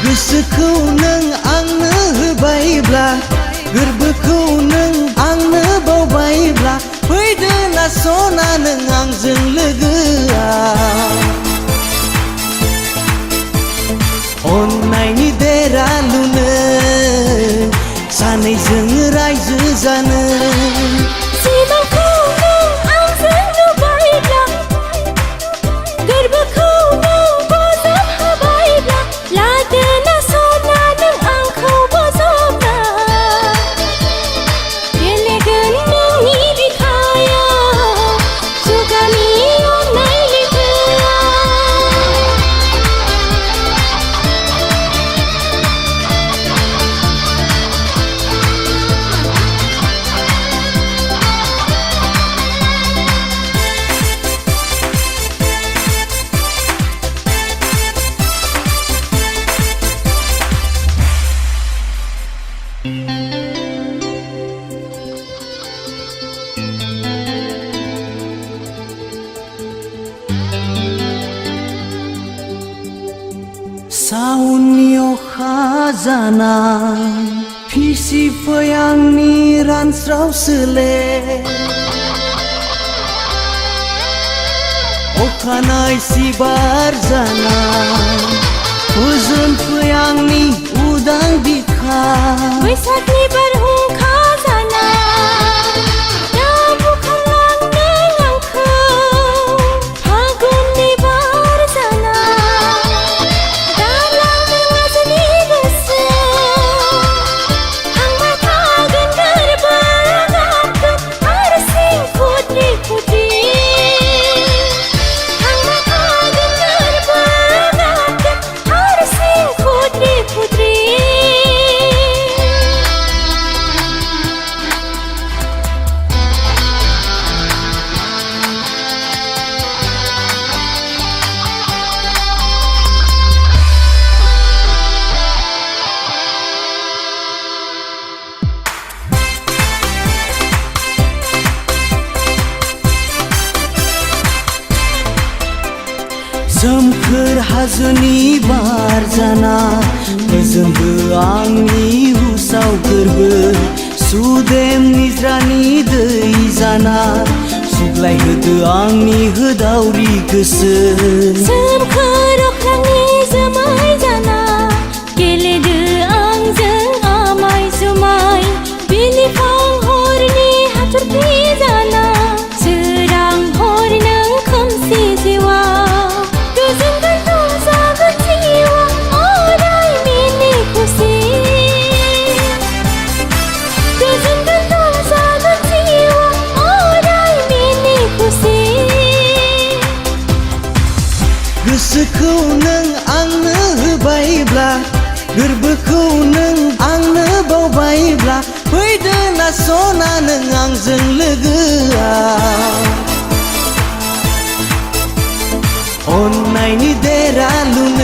गोसोखौ नों आंनो होबायब्ला गोरबोखौ नों आंनो बावबायब्ला फैदो ना सना नों आंजों लोगोआ अननायनि देरालुनो सानैजों रायजो जानो सिमांखौ नों आंजों नुबायब्ला गोरबोखौ नों बजबहोबायब्ला लादो ना सना नों आंखौ बजबना गेलेगोन नोंनि बिखायाव जुगानि अननाय लैथोआ साउननि अखा जानाय फिसिफै आंनि रानस्राव सोले अखानाय सिबार जानाय फोजोनफै आंनि उदां बिखा बैसागनि बारहुंखा जानाय दा बुखारलांदों आंखौ फागुननि बार जानाय दा लांदों आजोनि गोसो थांबाय थागोन गोरबो गाबगोन हारसिं फुद्रि फुद्रि थांबाय थागोन गोरबो गाबगोन हारसिं फुद्रि फुद्रि सोमखोर हाजोनि बार जाना फोजोनबो आंनि हुसाव गोरबो सुदेम निज्रानि दै जाना सुग्लायहोदो आंनि होदावरि गोसो सोमखोर अख्रांनि जोमै जाना गेलेदो आंजों आमाय जुमाय बिलिफां हरनि हाथरखि जाना सोरां हर नों खोमसि जिउआ गोजोनगोन रंजागोन जिउआ अराय मिनि खुसि गोजोनगोन रंजागोन जिउआ अराय मिनि खुसि गोसोखौ नों आंनो होबायब्ला गोरबोखौ नों आंनो बावबायब्ला फैदो ना सना नों आंजों लोगोआ अननायनि देरालुनो